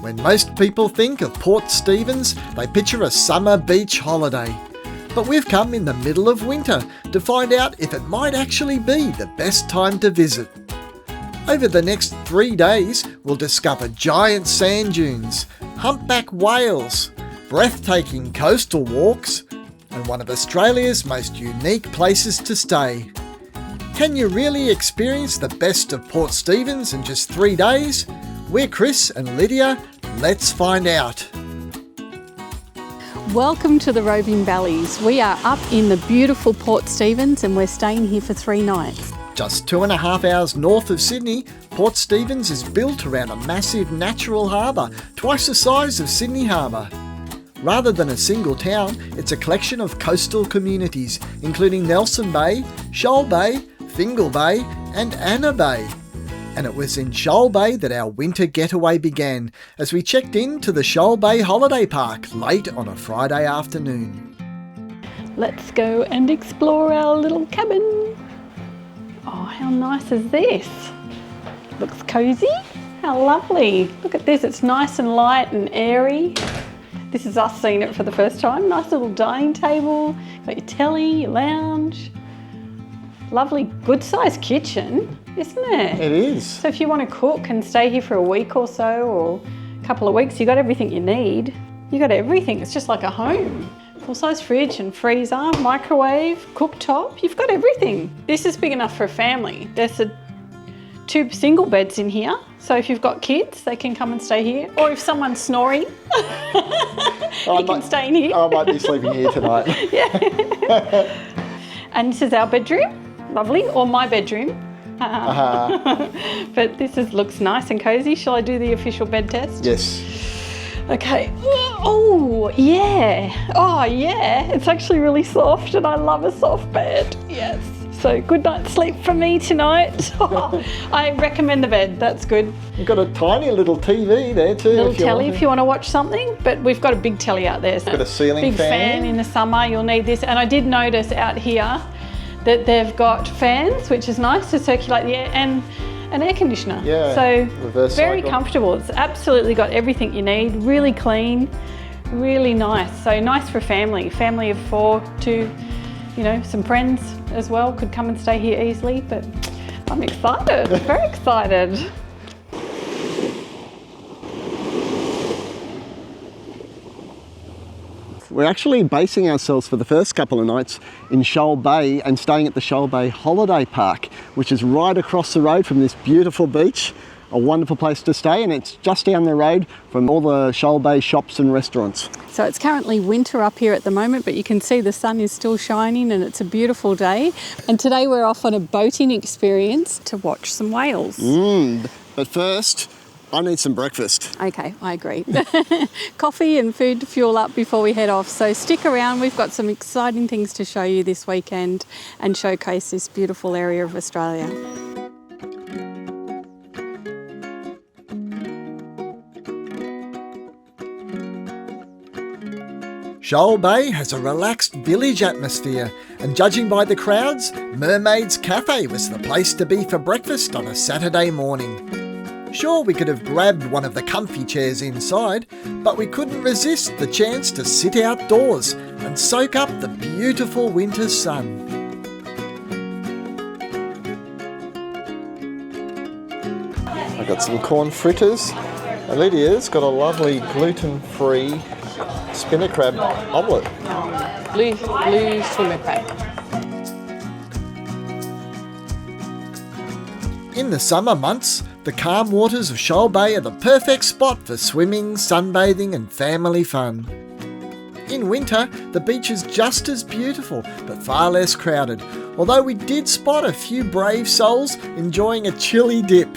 When most people think of Port Stephens, they picture a summer beach holiday. But we've come in the middle of winter to find out if it might actually be the best time to visit. Over the next 3 days, we'll discover giant sand dunes, humpback whales, breathtaking coastal walks, and one of Australia's most unique places to stay. Can you really experience the best of Port Stephens in just 3 days? We're Chris and Lydia. Let's find out. Welcome to the Roving Balys. We are up in the beautiful Port Stephens and we're staying here for 3 nights. Just 2.5 hours north of Sydney, Port Stephens is built around a massive natural harbour, twice the size of Sydney Harbour. Rather than a single town, it's a collection of coastal communities, including Nelson Bay, Shoal Bay, Fingal Bay and Anna Bay. And it was in Shoal Bay that our winter getaway began, as we checked in to the Shoal Bay Holiday Park late on a Friday afternoon. Let's go and explore our little cabin. Oh, how nice is this? Looks cosy. How lovely. Look at this, it's nice and light and airy. This is us seeing it for the first time. Nice little dining table, got your telly, your lounge. Lovely, good sized kitchen, isn't it? It is. So if you want to cook and stay here for a week or so, or a couple of weeks, you got everything you need. You got everything, it's just like a home. Full size fridge and freezer, microwave, cooktop, you've got everything. This is big enough for a family. There's 2 single beds in here. So if you've got kids, they can come and stay here. Or if someone's snoring, you can stay in here. I might be sleeping here tonight. Yeah. And this is our bedroom, lovely, or my bedroom. But this looks nice and cozy. Shall I do the official bed test? Yes. Okay. Oh, yeah. Oh, yeah. It's actually really soft and I love a soft bed. Yes. So good night's sleep for me tonight. I recommend the bed, that's good. You've got a tiny little TV there too. Little telly if you want to watch something, but we've got a big telly out there. So got a ceiling big fan in the summer, you'll need this. And I did notice out here that they've got fans, which is nice to circulate the air, and an air conditioner. Yeah, so reverse very cycle. Comfortable. It's absolutely got everything you need, really clean, really nice. So nice for family of 4 to, some friends as well could come and stay here easily, but I'm excited, very excited. We're actually basing ourselves for the first couple of nights in Shoal Bay and staying at the Shoal Bay Holiday Park, which is right across the road from this beautiful beach. A wonderful place to stay, and it's just down the road from all the Shoal Bay shops and restaurants. So it's currently winter up here at the moment, but you can see the sun is still shining and it's a beautiful day. And today we're off on a boating experience to watch some whales. But first, I need some breakfast. Okay, I agree. Coffee and food to fuel up before we head off. So stick around, we've got some exciting things to show you this weekend and showcase this beautiful area of Australia. Shoal Bay has a relaxed village atmosphere, and judging by the crowds, Mermaids Cafe was the place to be for breakfast on a Saturday morning. Sure, we could have grabbed one of the comfy chairs inside, but we couldn't resist the chance to sit outdoors and soak up the beautiful winter sun. I've got some corn fritters, and Lydia's got a lovely gluten-free spinner crab omelette. Blue swimmer crab. In the summer months, the calm waters of Shoal Bay are the perfect spot for swimming, sunbathing and family fun. In winter, the beach is just as beautiful, but far less crowded, although we did spot a few brave souls enjoying a chilly dip.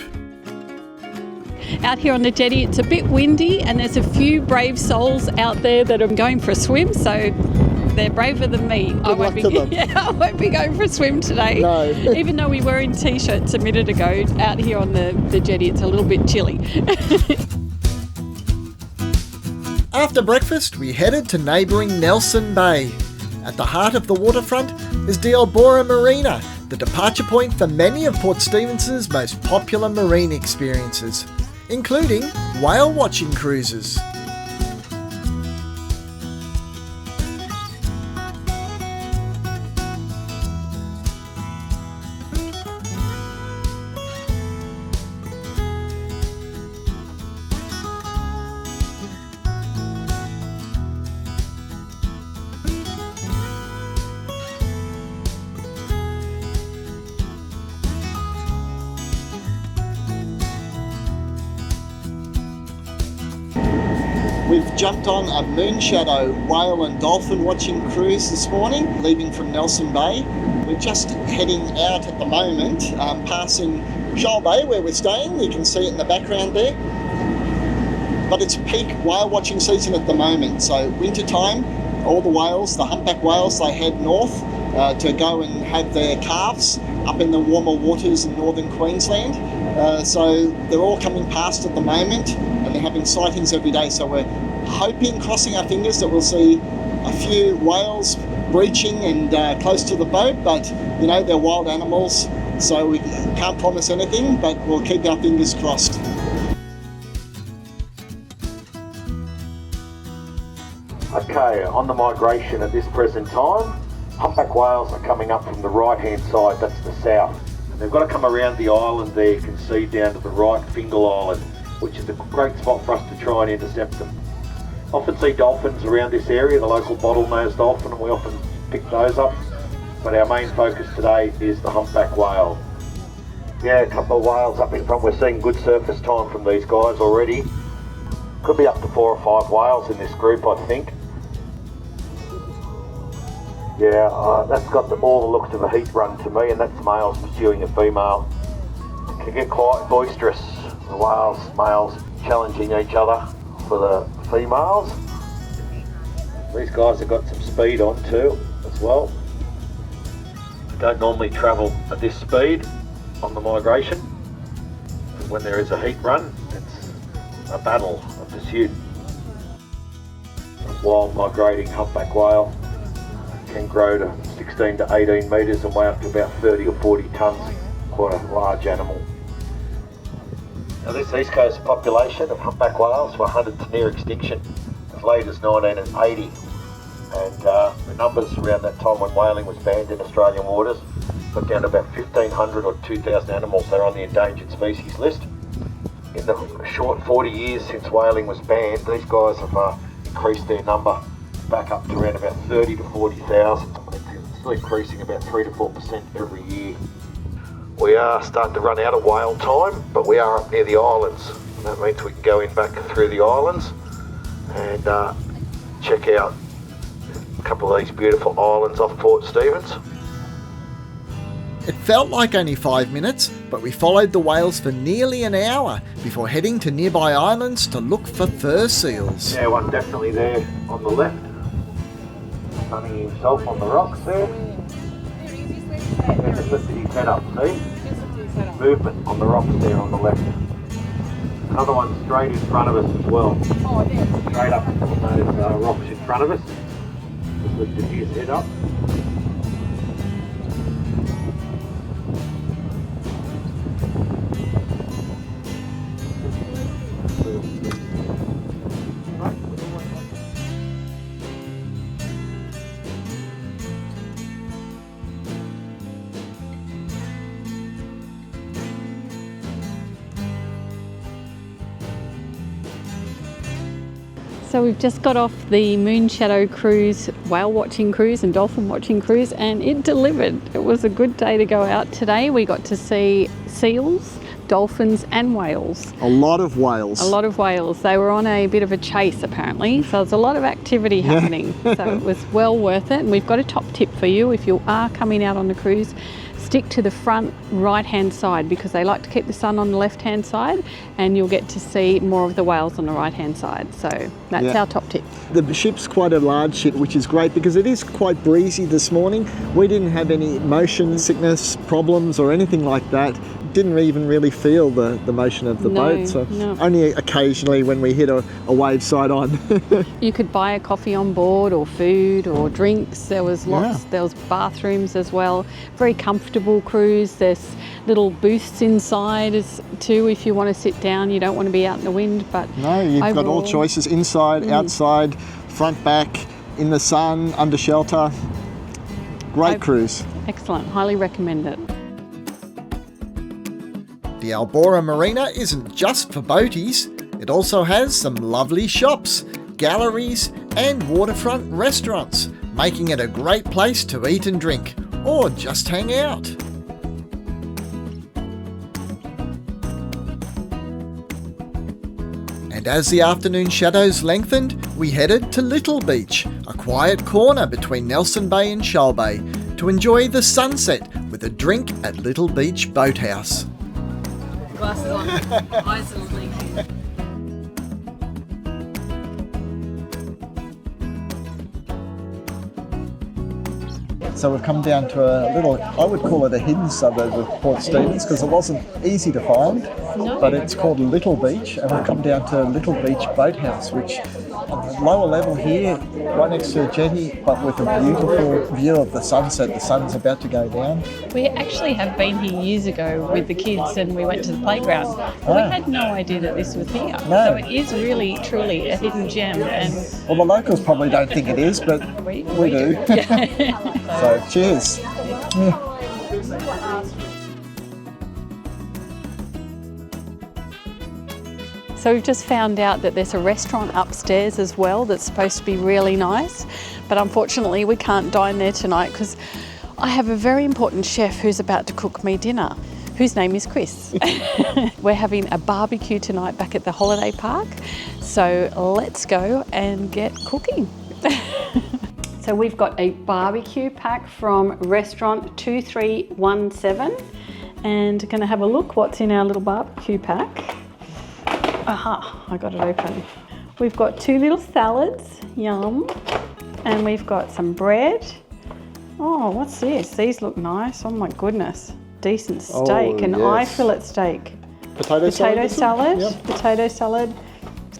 Out here on the jetty, it's a bit windy and there's a few brave souls out there that are going for a swim, so they're braver than me. I won't be going for a swim today. No. Even though we were in t-shirts a minute ago, out here on the jetty, it's a little bit chilly. After breakfast, we headed to neighbouring Nelson Bay. At the heart of the waterfront is the Alborra Marina, the departure point for many of Port Stephens' most popular marine experiences. including whale watching cruises. We've jumped on a moonshadow whale and dolphin watching cruise this morning, leaving from Nelson Bay. We're just heading out at the moment, passing Shoal Bay where we're staying. You can see it in the background there. But it's peak whale watching season at the moment. So winter time, all the whales, the humpback whales, they head north to go and have their calves up in the warmer waters in northern Queensland. So they're all coming past at the moment and they're having sightings every day. So we're hoping, crossing our fingers, that we'll see a few whales breaching and close to the boat, but you know, they're wild animals, so we can't promise anything, but we'll keep our fingers crossed. Okay, on the migration at this present time, humpback whales are coming up from the right hand side, that's the south. And they've got to come around the island there, you can see down to the right, Fingal Island, which is a great spot for us to try and intercept them. Often see dolphins around this area, the local bottlenose dolphin, and we often pick those up. But our main focus today is the humpback whale. Yeah, a couple of whales up in front. We're seeing good surface time from these guys already. Could be up to 4 or 5 whales in this group, I think. Yeah, that's got all the looks of a heat run to me, and that's males pursuing a female. It can get quite boisterous. The whales, males challenging each other for the females. These guys have got some speed on too, as well. Don't normally travel at this speed on the migration. When there is a heat run, it's a battle, a pursuit. A wild migrating humpback whale can grow to 16 to 18 metres and weigh up to about 30 or 40 tonnes, quite a large animal. Now this East Coast population of humpback whales were hunted to near extinction as late as 1980, and the numbers around that time when whaling was banned in Australian waters got down to about 1,500 or 2,000 animals that are on the endangered species list. In the short 40 years since whaling was banned, these guys have increased their number back up to around about 30 to 40,000. It's still increasing about 3 to 4% every year. We are starting to run out of whale time, but we are up near the islands. That means we can go in back through the islands and check out a couple of these beautiful islands off Port Stephens. It felt like only 5 minutes, but we followed the whales for nearly an hour before heading to nearby islands to look for fur seals. Yeah, one definitely there on the left, sunning himself on the rocks there. Just lifted his head up, see? Movement on the rocks there on the left. Another one straight in front of us as well. Straight up on those rocks in front of us. Just lifted his head up. So we've just got off the Moonshadow cruise, whale watching cruise and dolphin watching cruise, and it delivered. It was a good day to go out today. We got to see seals, dolphins and whales. A lot of whales. A lot of whales. They were on a bit of a chase apparently, so there's a lot of activity happening. So it was well worth it. And we've got a top tip for you if you are coming out on the cruise. Stick to the front right-hand side because they like to keep the sun on the left-hand side, and you'll get to see more of the whales on the right-hand side. So that's our top tip. The ship's quite a large ship, which is great because it is quite breezy this morning. We didn't have any motion sickness problems or anything like that. didn't even really feel the motion of the boat. So only occasionally when we hit a wave side on. You could buy a coffee on board or food or drinks. There was lots. There was bathrooms as well. Very comfortable cruise. There's little booths inside too if you want to sit down. You don't want to be out in the wind. But no, you've got all choices: inside, outside, front, back, in the sun, under shelter. Great cruise. Excellent. Highly recommend it. The Albora Marina isn't just for boaties. It also has some lovely shops, galleries and waterfront restaurants, making it a great place to eat and drink, or just hang out. And as the afternoon shadows lengthened, we headed to Little Beach, a quiet corner between Nelson Bay and Shoal Bay, to enjoy the sunset with a drink at Little Beach Boathouse. Glasses on, eyes are leaking. So we've come down to a little, I would call it a hidden suburb of Port Stephens because it wasn't easy to find, but it's called Little Beach, and we've come down to Little Beach Boathouse, which on the lower level here, right next to a jetty, but with a beautiful view of the sunset. The sun's about to go down. We actually have been here years ago with the kids and we went to the playground. We had no idea that this was here. No. So it is really, truly a hidden gem. And well, the locals probably don't think it is, but we do. So cheers. So we've just found out that there's a restaurant upstairs as well that's supposed to be really nice, but unfortunately we can't dine there tonight because I have a very important chef who's about to cook me dinner, whose name is Chris. We're having a barbecue tonight back at the holiday park, so let's go and get cooking. So we've got a barbecue pack from restaurant 2317 and going to have a look what's in our little barbecue pack. Aha, I got it open. We've got 2 little salads, yum, and we've got some bread. Oh, what's this? These look nice. Oh my goodness. Decent steak, an eye fillet steak. Potato salad? Yep. Potato salad.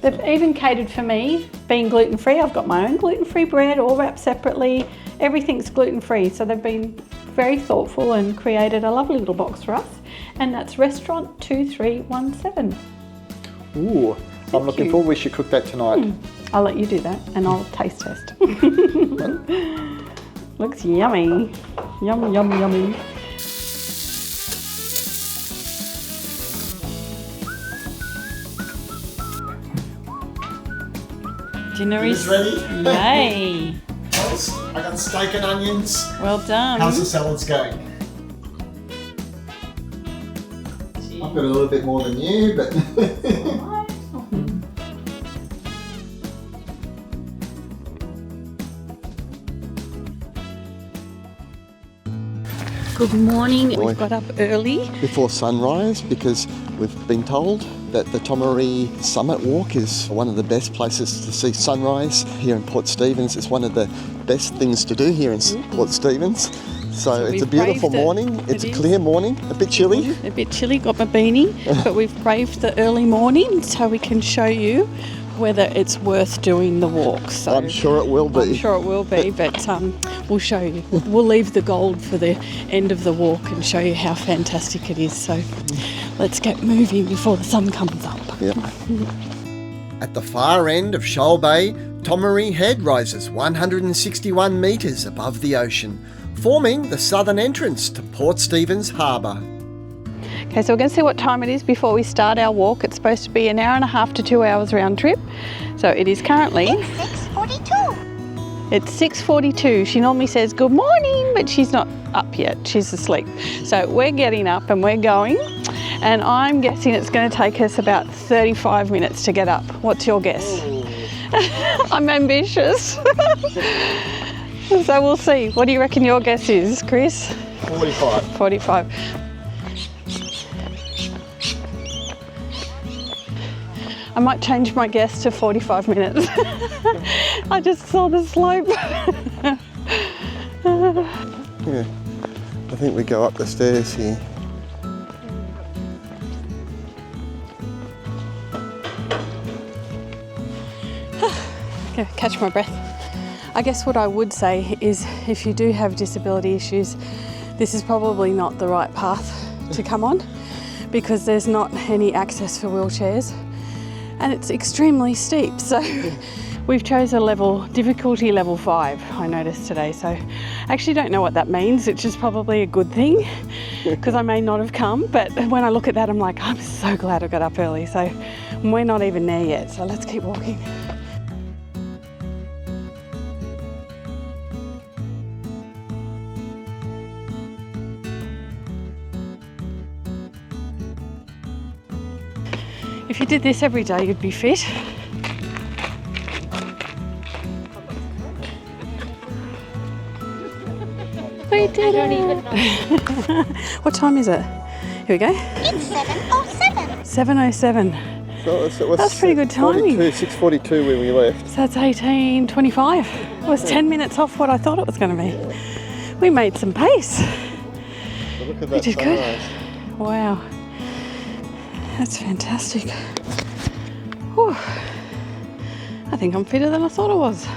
They've even catered for me, being gluten-free. I've got my own gluten-free bread, all wrapped separately. Everything's gluten-free, so they've been very thoughtful and created a lovely little box for us. And that's restaurant 2317. Ooh, I'm looking forward. We should cook that tonight. I'll let you do that and I'll taste test. Looks yummy. Yum, yum, yummy. Dinner is ready? Yay. I got steak and onions. Well done. How's the salads going? I've got a little bit more than you, but... Good morning. We've got up early. Before sunrise, because we've been told that the Tomaree Summit Walk is one of the best places to see sunrise here in Port Stephens. It's one of the best things to do here in Port Stephens. So it's a beautiful morning. It's a clear morning, a bit chilly. A bit chilly, got my beanie, but we've braved the early morning so we can show you whether it's worth doing the walk. So I'm sure it will be. I'm sure it will be, but we'll show you. We'll leave the gold for the end of the walk and show you how fantastic it is. So let's get moving before the sun comes up. Yeah. At the far end of Shoal Bay, Tomaree Head rises 161 metres above the ocean, forming the southern entrance to Port Stephens Harbour. Okay, so we're going to see what time it is before we start our walk. It's supposed to be 1.5 to 2 hours round trip. So it is currently... It's 6:42. It's 6:42. She normally says good morning, but she's not up yet. She's asleep. So we're getting up and we're going. And I'm guessing it's going to take us about 35 minutes to get up. What's your guess? I'm ambitious. So we'll see. What do you reckon your guess is, Chris? 45. 45. I might change my guess to 45 minutes. I just saw the slope. Yeah, I think we go up the stairs here. catch my breath. I guess what I would say is if you do have disability issues, this is probably not the right path to come on because there's not any access for wheelchairs and it's extremely steep. So we've chose a difficulty level 5, I noticed today. So I actually don't know what that means, which is probably a good thing because I may not have come. But when I look at that, I'm like, I'm so glad I got up early. So we're not even there yet. So let's keep walking. If you did this every day, you'd be fit. We did it! What time is it? Here we go. It's 7:07. 7:07. So That's pretty good timing. 6:42 when we left. So that's 18:25. It was 10 minutes off what I thought it was going to be. We made some pace. So look at We that did good. sunrise. Wow. That's fantastic. Whew. I think I'm fitter than I thought I was.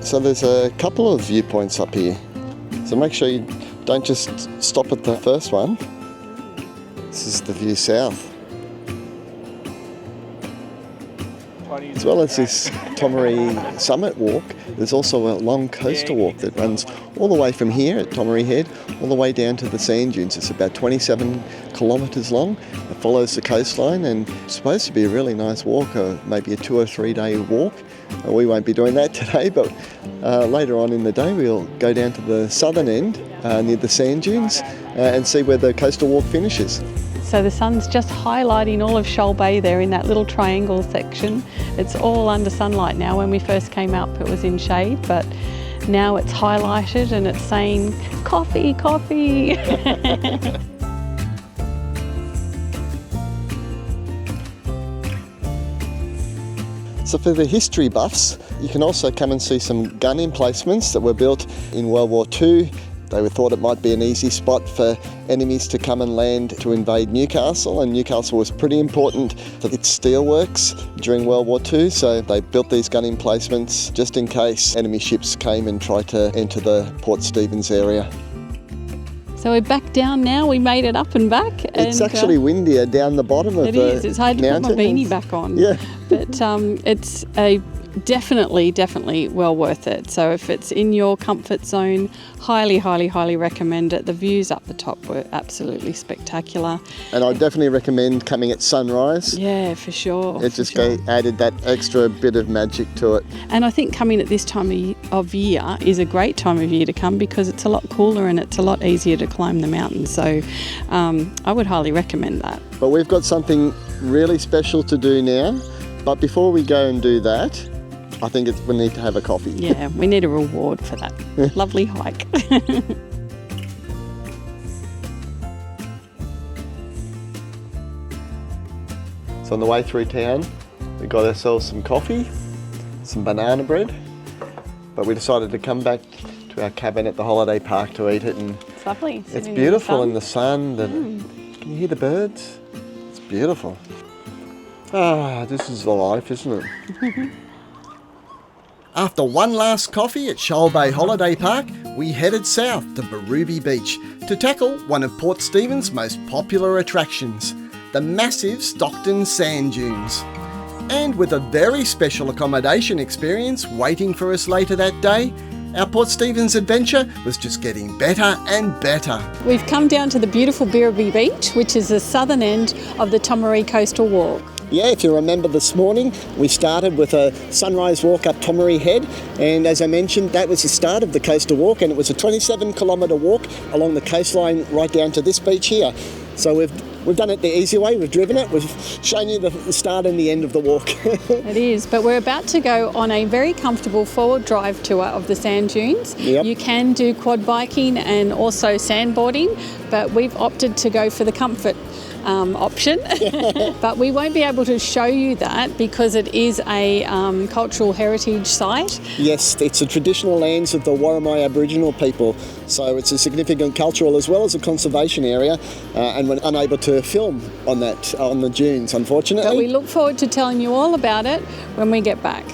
So there's a couple of viewpoints up here. So make sure you don't just stop at the first one. This is the view south. As well as this Tomaree summit walk, there's also a long coastal walk that runs all the way from here at Tomaree Head, all the way down to the sand dunes. It's about 27 kilometres long. It follows the coastline and it's supposed to be a really nice walk, maybe a 2 or 3 day walk. We won't be doing that today, but later on in the day we'll go down to the southern end near the sand dunes and see where the coastal walk finishes. So the sun's just highlighting all of Shoal Bay there in that little triangle section. It's all under sunlight now. When we first came up it was in shade, but now it's highlighted and it's saying, coffee, coffee. So for the history buffs, you can also come and see some gun emplacements that were built in World War II. They thought it might be an easy spot for enemies to come and land to invade Newcastle, and Newcastle was pretty important for its steelworks during World War II, so they built these gun emplacements just in case enemy ships came and tried to enter the Port Stephens area. So we're back down now, we made it up and back. It's actually windier down the bottom of the mountain. It is, it's hard to put my beanie back on. Yeah. But it's a definitely well worth it. So if it's in your comfort zone, highly recommend it. The views up the top were absolutely spectacular. And I definitely recommend coming at sunrise. Yeah, for sure. It just added that extra bit of magic to it. And I think coming at this time of year is a great time of year to come because it's a lot cooler and it's a lot easier to climb the mountain. So I would highly recommend that. But we've got something really special to do now. But before we go and do that, I think we need to have a coffee. Yeah, we need a reward for that lovely hike. So on the way through town, we got ourselves some coffee, some banana bread, but we decided to come back to our cabin at the holiday park to eat it. And It's lovely. it's beautiful in the sun. Can you hear the birds? It's beautiful. Ah, this is the life, isn't it? After one last coffee at Shoal Bay Holiday Park, we headed south to Birubi Beach to tackle one of Port Stephens' most popular attractions, the massive Stockton Sand Dunes. And with a very special accommodation experience waiting for us later that day, our Port Stephens adventure was just getting better and better. We've come down to the beautiful Birubi Beach, which is the southern end of the Tomaree Coastal Walk. Yeah, if you remember this morning, we started with a sunrise walk up Tomaree Head, and as I mentioned, that was the start of the coastal walk, and it was a 27-kilometre walk along the coastline right down to this beach here. So we've done it the easy way, we've driven it, we've shown you the start and the end of the walk. It is, but we're about to go on a very comfortable forward drive tour of the sand dunes. Yep. You can do quad biking and also sandboarding, but we've opted to go for the comfort option. But we won't be able to show you that because it is a cultural heritage site. Yes, it's the traditional lands of the Warramai Aboriginal people, so it's a significant cultural as well as a conservation area, and we're unable to film on that on the dunes, unfortunately. But we look forward to telling you all about it when we get back.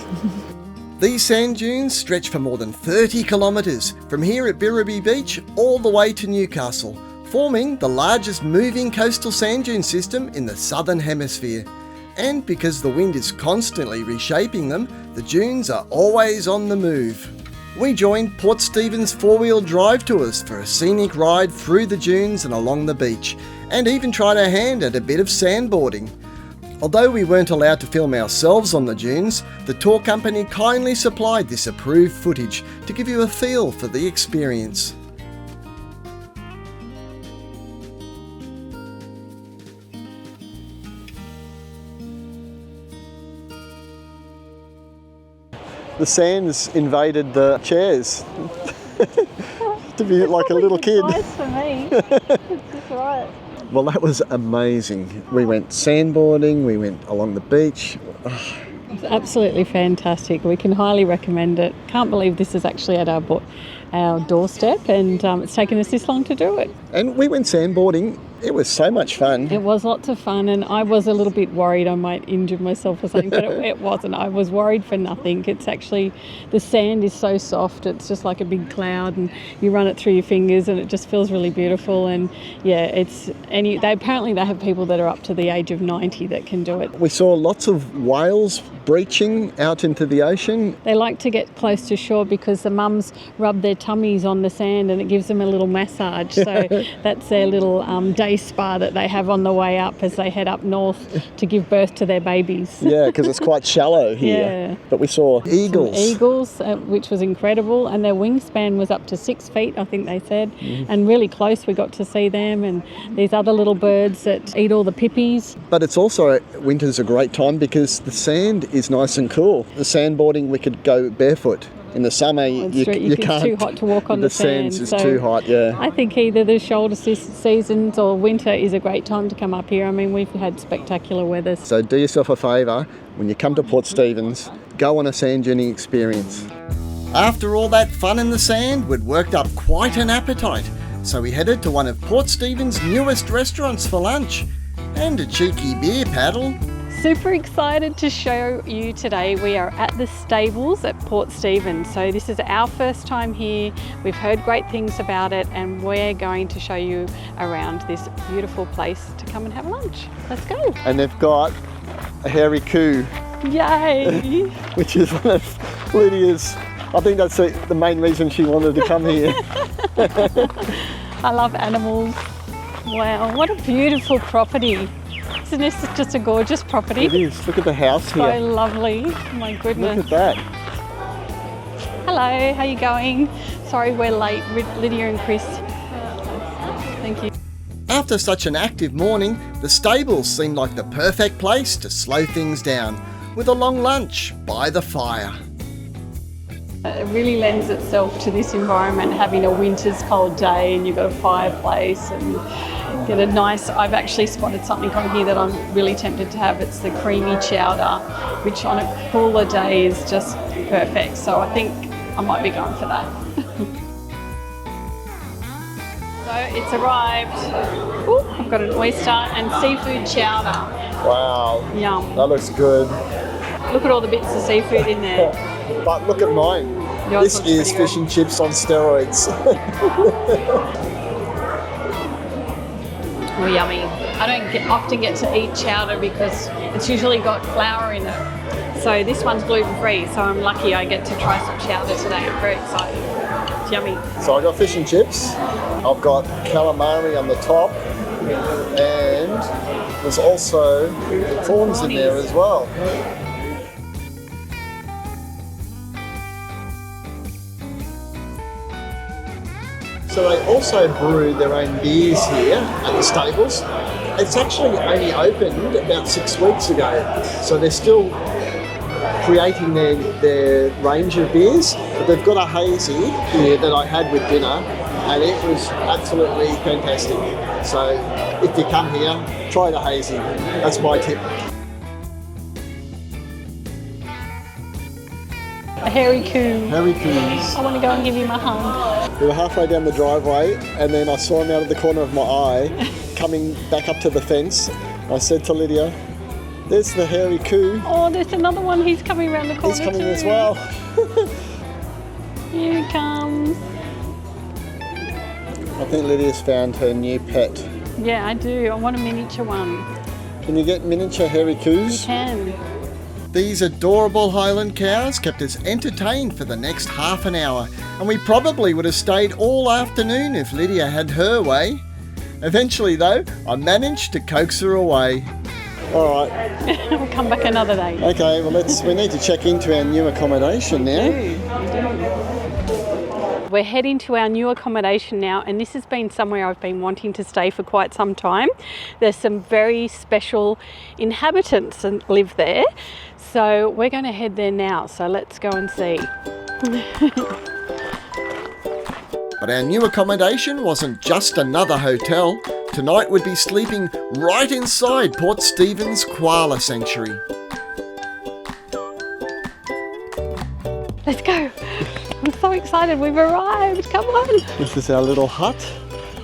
These sand dunes stretch for more than 30 kilometres from here at Birubi Beach all the way to Newcastle, forming the largest moving coastal sand dune system in the southern hemisphere. And because the wind is constantly reshaping them, the dunes are always on the move. We joined Port Stephens four-wheel drive tours for a scenic ride through the dunes and along the beach, and even tried our hand at a bit of sandboarding. Although we weren't allowed to film ourselves on the dunes, the tour company kindly supplied this approved footage to give you a feel for the experience. The sand's invaded the chairs. To be like a little kid. Nice for me. It's just right. Well, that was amazing. We went sandboarding, we went along the beach. It's absolutely fantastic. We can highly recommend it. Can't believe this is actually at our doorstep, and it's taken us this long to do it. And we went sandboarding. It was so much fun. It was lots of fun, and I was a little bit worried I might injure myself or something, but it wasn't. I was worried for nothing. It's actually, the sand is so soft, it's just like a big cloud, and you run it through your fingers and it just feels really beautiful. And yeah, they apparently have people that are up to the age of 90 that can do it. We saw lots of whales breaching out into the ocean. They like to get close to shore because the mums rub their tummies on the sand and it gives them a little massage. So that's their little day spa that they have on the way up as they head up north to give birth to their babies. Yeah, because it's quite shallow here. Yeah. But we saw eagles. Some eagles, which was incredible, and their wingspan was up to 6 feet, I think they said, and really close we got to see them, and these other little birds that eat all the pippies. But it's also, winter's a great time because the sand is nice and cool. The sandboarding, we could go barefoot. In the summer, you can't. It's too hot to walk on the sand. The sand is too hot, yeah. I think either the shoulder seasons or winter is a great time to come up here. I mean, we've had spectacular weather. So do yourself a favour, when you come to Port Stephens, go on a sand duning experience. After all that fun in the sand, we'd worked up quite an appetite, so we headed to one of Port Stephens' newest restaurants for lunch, and a cheeky beer paddle. Super excited to show you today. We are at the stables at Port Stephens. So this is our first time here. We've heard great things about it, and we're going to show you around this beautiful place to come and have lunch. Let's go. And they've got a hairy coo. Yay! Which is one of Lydia's, I think that's the main reason she wanted to come here. I love animals. Wow, what a beautiful property. Isn't this just a gorgeous property? It is. Look at the house here. So lovely. Oh my goodness. Look at that. Hello, how you going? Sorry we're late, Lydia and Chris. Thank you. After such an active morning, the stables seemed like the perfect place to slow things down, with a long lunch by the fire. It really lends itself to this environment, having a winter's cold day and you've got a fireplace and get a nice, I've actually spotted something on here that I'm really tempted to have. It's the creamy chowder, which on a cooler day is just perfect. So I think I might be going for that. So it's arrived. Ooh, I've got an oyster and seafood chowder. Wow. Yum. That looks good. Look at all the bits of seafood in there. But look at mine. Yours This is fish and chips on steroids. Oh, yummy. I don't often get to eat chowder because it's usually got flour in it. So this one's gluten-free, so I'm lucky I get to try some chowder today. I'm very excited. It's yummy. So I got fish and chips. I've got calamari on the top, and there's also prawns in there as well. So they also brew their own beers here at the stables. It's actually only opened about 6 weeks ago, so they're still creating their range of beers. But they've got a hazy here that I had with dinner, and it was absolutely fantastic. So if you come here, try the hazy. That's my tip. A hairy coo. Hairy coos. I want to go and give him a hug. We were halfway down the driveway and then I saw him out of the corner of my eye coming back up to the fence. I said to Lydia, there's the hairy coo. Oh, there's another one. He's coming around the corner. He's coming too. as well. Here he comes. I think Lydia's found her new pet. Yeah, I do. I want a miniature one. Can you get miniature hairy You coos? can. These adorable Highland cows kept us entertained for the next half an hour, and we probably would have stayed all afternoon if Lydia had her way. Eventually though, I managed to coax her away. All right. We'll come back another day. Okay, well we need to check into our new accommodation now. We're heading to our new accommodation now, and this has been somewhere I've been wanting to stay for quite some time. There's some very special inhabitants that live there, so we're going to head there now. So let's go and see. But our new accommodation wasn't just another hotel. Tonight we'd be sleeping right inside Port Stephens Koala Sanctuary. Let's go. I'm so excited. We've arrived. Come on. This is our little hut,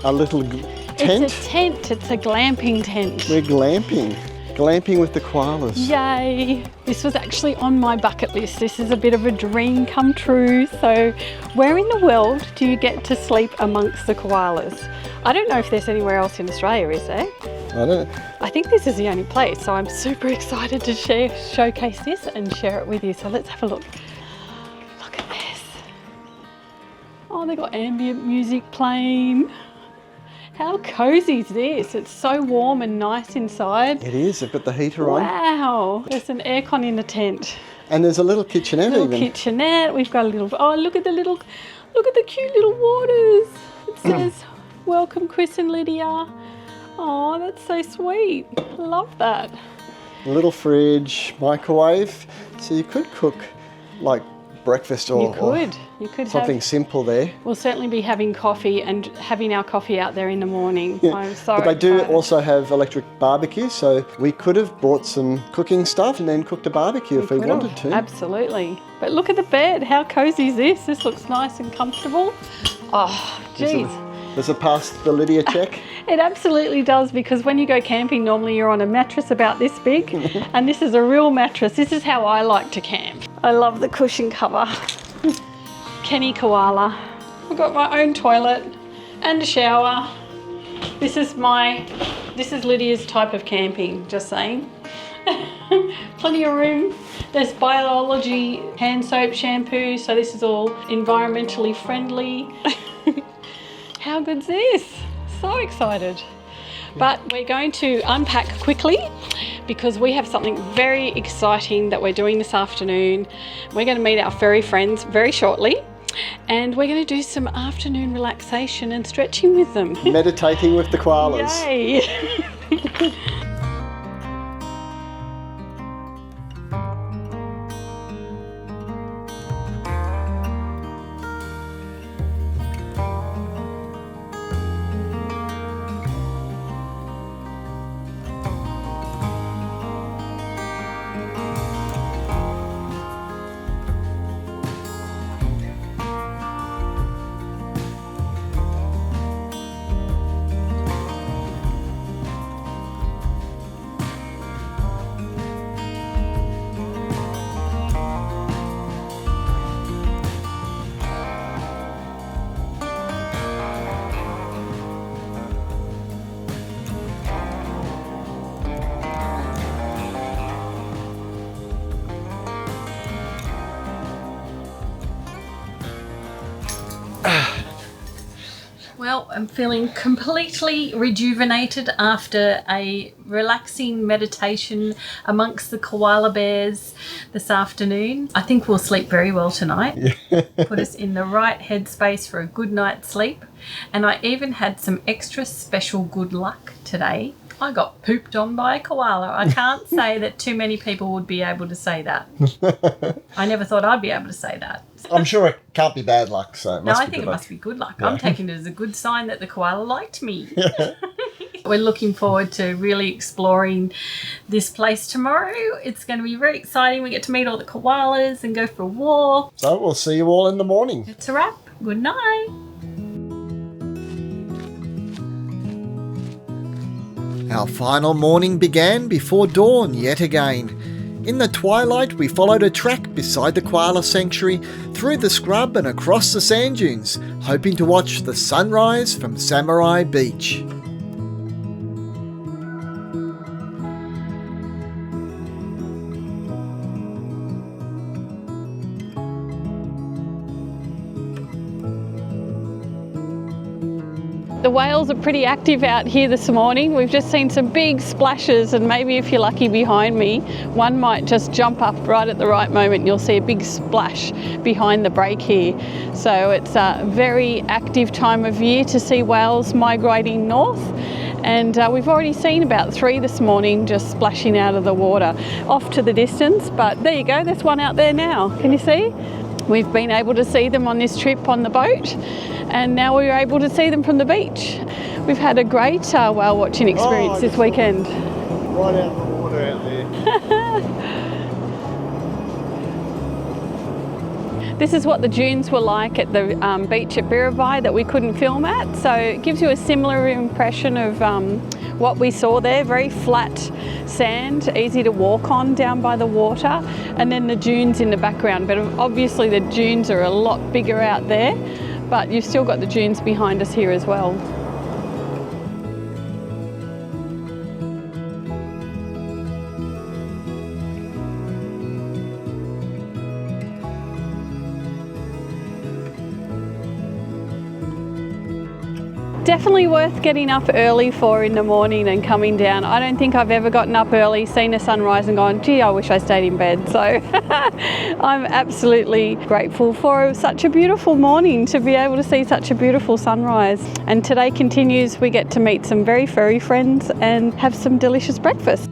our little tent. It's a tent. It's a glamping tent. We're glamping. Glamping with the koalas. Yay! This was actually on my bucket list. This is a bit of a dream come true. So where in the world do you get to sleep amongst the koalas? I don't know if there's anywhere else in Australia, is there? I don't know. I think this is the only place, so I'm super excited to showcase this and share it with you. So let's have a look. Look at this. Oh, they got ambient music playing. How cozy is this? It's so warm and nice inside. It is. They've got the heater on. Wow, there's an aircon in the tent. And there's a little kitchenette Little even. kitchenette. We've got a little. Oh, look at the cute little waters. It says, "Welcome, Chris and Lydia." Oh, that's so sweet. Love that. A little fridge, microwave. So you could cook like breakfast or You could something have. simple there. We'll certainly be having coffee and having our coffee out there in the morning. Yeah. I'm so But they do excited. also have electric barbecue, so we could have bought some cooking stuff and then cooked a barbecue if we Could wanted have. to. Absolutely. But look at the bed. How cozy is this? This looks nice and comfortable. Oh, geez. Does it pass the Lydia check? It absolutely does, because when you go camping, normally you're on a mattress about this big, and this is a real mattress. This is how I like to camp. I love the cushion cover. Kenny Koala. I've got my own toilet and a shower. This is Lydia's type of camping, just saying. Plenty of room. There's biology hand soap, shampoo, so this is all environmentally friendly. How good's this? So excited. But we're going to unpack quickly because we have something very exciting that we're doing this afternoon. We're going to meet our furry friends very shortly, and we're going to do some afternoon relaxation and stretching with them. Meditating with the koalas. Yay! Well, I'm feeling completely rejuvenated after a relaxing meditation amongst the koala bears this afternoon. I think we'll sleep very well tonight. Put us in the right headspace for a good night's sleep. And I even had some extra special good luck today. I got pooped on by a koala. I can't say that too many people would be able to say that. I never thought I'd be able to say that. I'm sure it can't be bad luck, so it No, must I be think good it luck. must be good luck. Yeah. I'm taking it as a good sign that the koala liked me. We're looking forward to really exploring this place tomorrow. It's going to be very exciting. We get to meet all the koalas and go for a walk. So we'll see you all in the morning. It's a wrap. Good night. Our final morning began before dawn yet again. In the twilight, we followed a track beside the koala sanctuary, through the scrub and across the sand dunes, hoping to watch the sunrise from Samurai Beach. The whales are pretty active out here this morning. We've just seen some big splashes, and maybe if you're lucky behind me, one might just jump up right at the right moment. You'll see a big splash behind the break here. So it's a very active time of year to see whales migrating north. And we've already seen about 3 this morning just splashing out of the water off to the distance. But there you go, there's one out there now. Can you see? We've been able to see them on this trip on the boat, and now we're able to see them from the beach. We've had a great whale watching experience this weekend. Right out in the water out there. This is what the dunes were like at the beach at Birubi that we couldn't film at, so it gives you a similar impression of what we saw there. Very flat sand, easy to walk on down by the water, and then the dunes in the background. But obviously the dunes are a lot bigger out there, but you've still got the dunes behind us here as well. Definitely worth getting up early for in the morning and coming down. I don't think I've ever gotten up early, seen a sunrise and gone, gee, I wish I stayed in bed. So I'm absolutely grateful for such a beautiful morning, to be able to see such a beautiful sunrise. And today continues, we get to meet some very furry friends and have some delicious breakfast.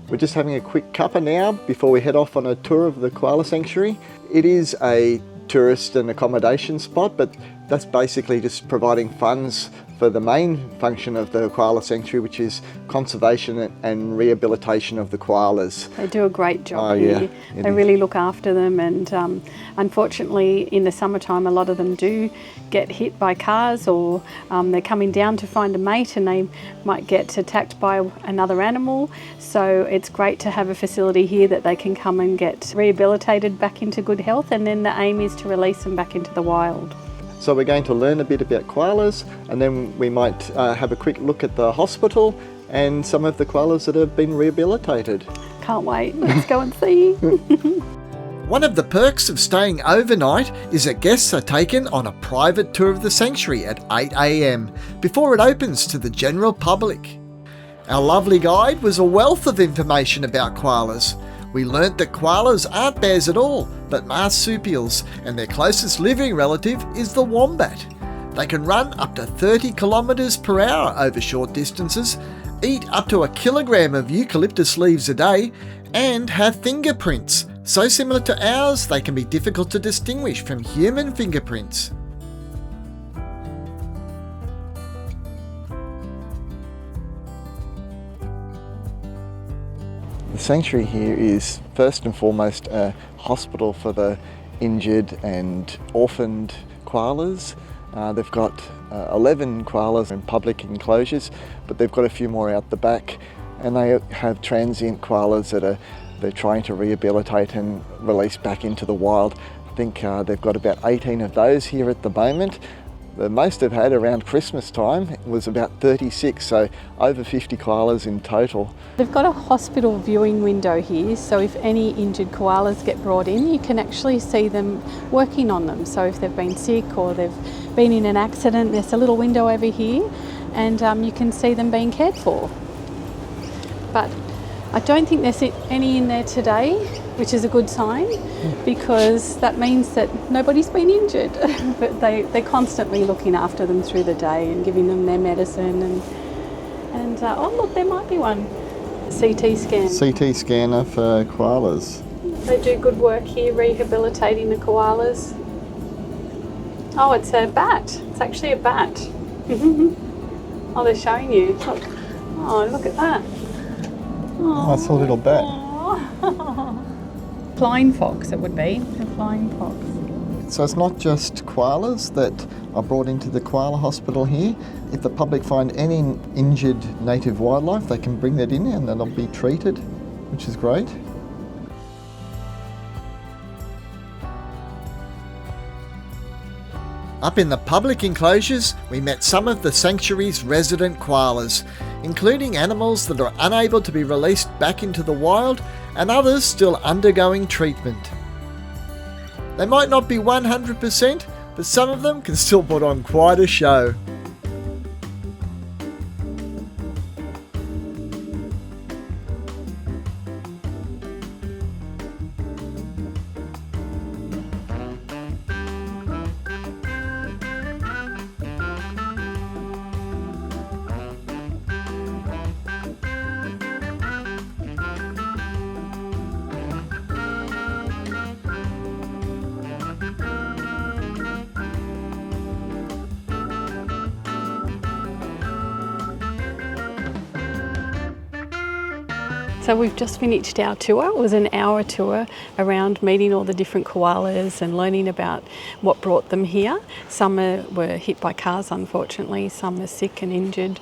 We're just having a quick cuppa now before we head off on a tour of the koala sanctuary. It is a tourist and accommodation spot, but that's basically just providing funds for the main function of the koala sanctuary, which is conservation and rehabilitation of the koalas. They do a great job here. They really look after them, and unfortunately in the summertime a lot of them do get hit by cars, or they're coming down to find a mate and they might get attacked by another animal. So it's great to have a facility here that they can come and get rehabilitated back into good health, and then the aim is to release them back into the wild. So we're going to learn a bit about koalas, and then we might have a quick look at the hospital and some of the koalas that have been rehabilitated. Can't wait, let's go and see. One of the perks of staying overnight is that guests are taken on a private tour of the sanctuary at 8 AM before it opens to the general public. Our lovely guide was a wealth of information about koalas. We learnt that koalas aren't bears at all, but marsupials, and their closest living relative is the wombat. They can run up to 30 kilometres per hour over short distances, eat up to 1 kilogram of eucalyptus leaves a day, and have fingerprints, so similar to ours they can be difficult to distinguish from human fingerprints. The sanctuary here is first and foremost a hospital for the injured and orphaned koalas. They've got 11 koalas in public enclosures, but they've got a few more out the back, and they have transient koalas that they're trying to rehabilitate and release back into the wild. I think they've got about 18 of those here at the moment. The most they've had around Christmas time was about 36, so over 50 koalas in total. They've got a hospital viewing window here, so if any injured koalas get brought in, you can actually see them working on them. So if they've been sick or they've been in an accident, there's a little window over here, and you can see them being cared for. But I don't think there's any in there today, which is a good sign, because that means that nobody's been injured. But they're constantly looking after them through the day and giving them their medicine, and oh look, there might be one. CT scan. CT scanner for koalas. They do good work here rehabilitating the koalas. Oh, it's a bat. It's actually a bat. Oh, they're showing you. Look. Oh, look at that. Oh, it's a little bat. Flying fox, it would be. A flying fox. So it's not just koalas that are brought into the koala hospital here. If the public find any injured native wildlife, they can bring that in and that'll be treated, which is great. Up in the public enclosures, we met some of the sanctuary's resident koalas, including animals that are unable to be released back into the wild and others still undergoing treatment. They might not be 100%, but some of them can still put on quite a show. So we've just finished our tour. It was an hour tour around meeting all the different koalas and learning about what brought them here. Some were hit by cars, unfortunately. Some are sick and injured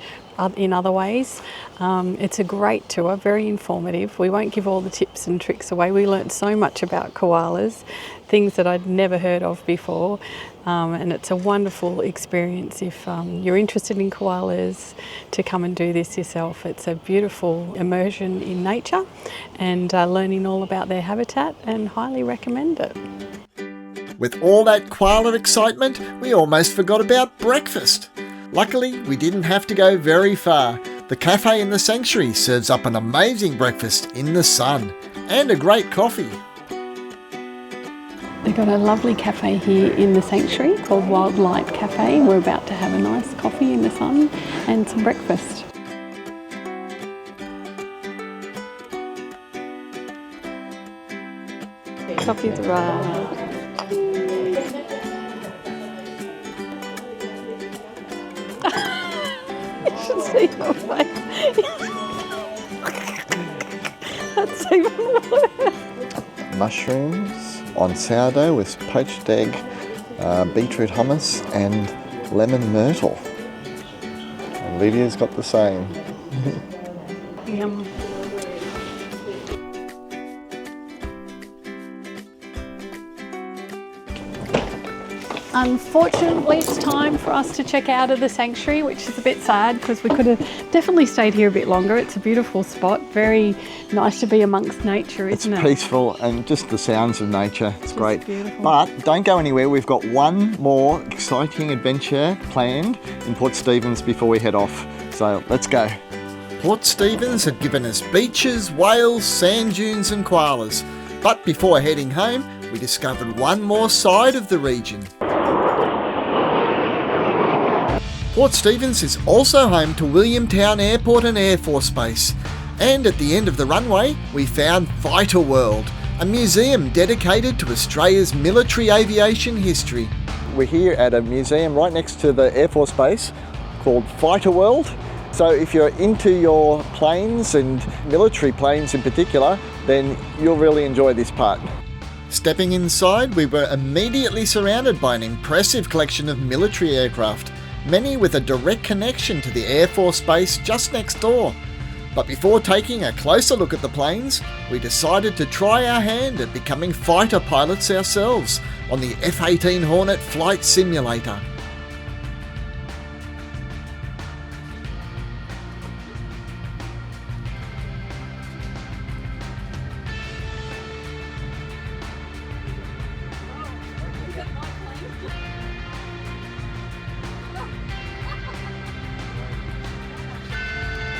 in other ways. It's a great tour, very informative. We won't give all the tips and tricks away. We learnt so much about koalas, things that I'd never heard of before. And it's a wonderful experience if you're interested in koalas to come and do this yourself. It's a beautiful immersion in nature and learning all about their habitat, and highly recommend it. With all that koala excitement, we almost forgot about breakfast. Luckily, we didn't have to go very far. The cafe in the sanctuary serves up an amazing breakfast in the sun and a great coffee. They've got a lovely cafe here in the sanctuary called Wildlight Cafe. We're about to have a nice coffee in the sun and some breakfast. Coffee's arrived. You should see your face. That's even worse. Mushrooms on sourdough with poached egg, beetroot hummus and lemon myrtle. And Lydia's got the same. Yum. Unfortunately, it's time for us to check out of the sanctuary, which is a bit sad because we could have definitely stayed here a bit longer. It's a beautiful spot, very nice to be amongst nature, isn't it? It's peaceful and just the sounds of nature. It's great. Beautiful. But don't go anywhere. We've got one more exciting adventure planned in Port Stephens before we head off. So let's go. Port Stephens had given us beaches, whales, sand dunes and koalas. But before heading home, we discovered one more side of the region. Port Stephens is also home to Williamtown Airport and Air Force Base. And at the end of the runway, we found Fighterworld, a museum dedicated to Australia's military aviation history. We're here at a museum right next to the Air Force Base called Fighterworld. So if you're into your planes and military planes in particular, then you'll really enjoy this part. Stepping inside, we were immediately surrounded by an impressive collection of military aircraft, many with a direct connection to the Air Force Base just next door. But before taking a closer look at the planes, we decided to try our hand at becoming fighter pilots ourselves on the F-18 Hornet flight simulator.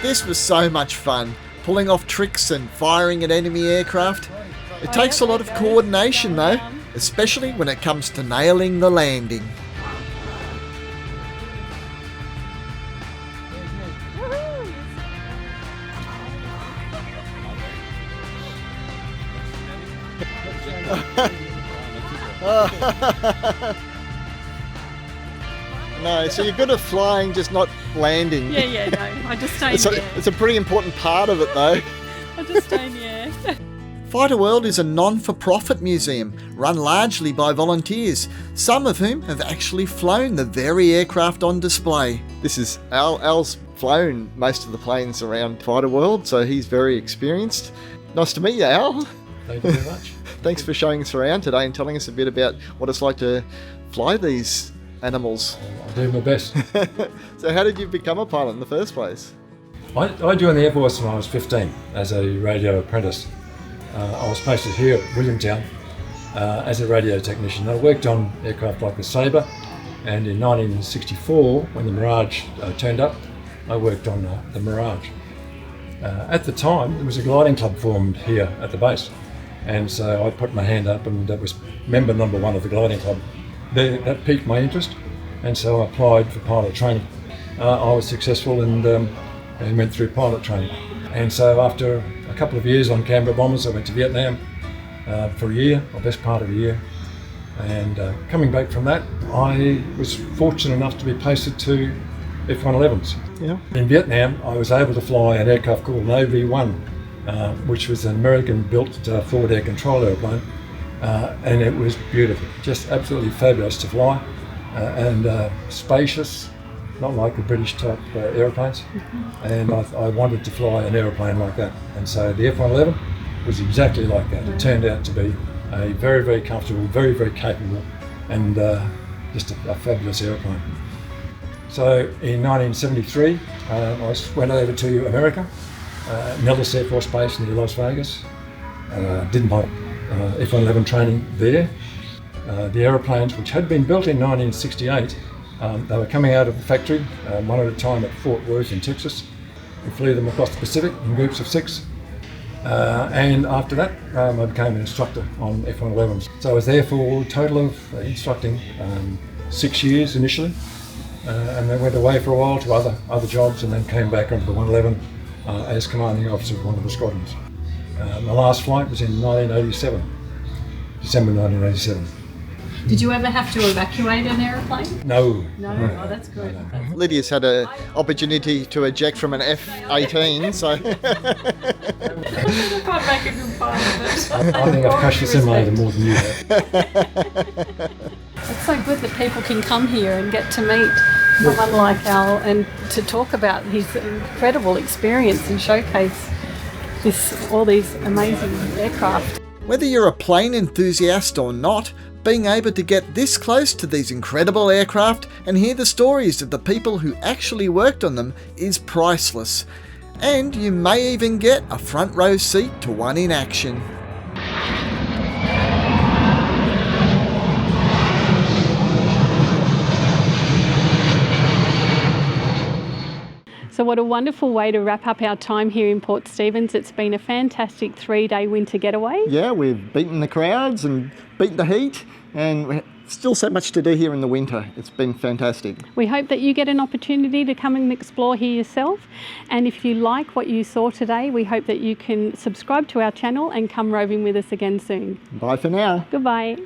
This was so much fun, pulling off tricks and firing at enemy aircraft. It takes a lot of coordination though, especially when it comes to nailing the landing. No, so you're good at flying, just not landing. Yeah, no, I just stay in the air. It's a pretty important part of it, though. I just stay in the air. Fighterworld is a non-for-profit museum run largely by volunteers, some of whom have actually flown the very aircraft on display. This is Al's flown most of the planes around Fighterworld, so he's very experienced. Nice to meet you, Al. Thank you very much. Thanks for showing us around today and telling us a bit about what it's like to fly these animals. I'll do my best. So how did you become a pilot in the first place? I joined the Air Force when I was 15 as a radio apprentice. I was posted here at Williamtown as a radio technician. I worked on aircraft like the Sabre, and in 1964, when the Mirage turned up, I worked on the Mirage. At the time, there was a gliding club formed here at the base, and so I put my hand up, and that was member number 1 of the gliding club. That piqued my interest, and so I applied for pilot training. I was successful and went through pilot training. And so after a couple of years on Canberra bombers, I went to Vietnam for a year, or best part of a year. And coming back from that, I was fortunate enough to be posted to F-111s. Yeah. In Vietnam, I was able to fly an aircraft called an OV-1, which was an American-built forward air control airplane. And it was beautiful, just absolutely fabulous to fly, and spacious, not like the British type aeroplanes. And I wanted to fly an aeroplane like that, and so the F-111 was exactly like that. It turned out to be a very, very comfortable, very, very capable, and just a fabulous aeroplane. So in 1973, I went over to America, Nellis Air Force Base near Las Vegas. Did my F-111 training there. The aeroplanes, which had been built in 1968, they were coming out of the factory one at a time at Fort Worth in Texas. We flew them across the Pacific in groups of 6. And after that, I became an instructor on F-111s. So I was there for a total of instructing 6 years initially, and then went away for a while to other jobs, and then came back onto the 111 as commanding officer of one of the squadrons. My last flight was in 1987, December 1987. Did you ever have to evacuate an aeroplane? No. No? Oh, that's good. Lydia's had an opportunity to eject from an F-18, so... I can't make a good pilot. I think I've crashed the simulator more than you have. It's so good that people can come here and get to meet someone like Al and to talk about his incredible experience and showcase all these amazing aircraft. Whether you're a plane enthusiast or not, being able to get this close to these incredible aircraft and hear the stories of the people who actually worked on them is priceless. And you may even get a front row seat to one in action. So what a wonderful way to wrap up our time here in Port Stephens. It's been a fantastic 3-day winter getaway. Yeah, we've beaten the crowds and beaten the heat, and we still so much to do here in the winter. It's been fantastic. We hope that you get an opportunity to come and explore here yourself. And if you like what you saw today, we hope that you can subscribe to our channel and come roving with us again soon. Bye for now. Goodbye.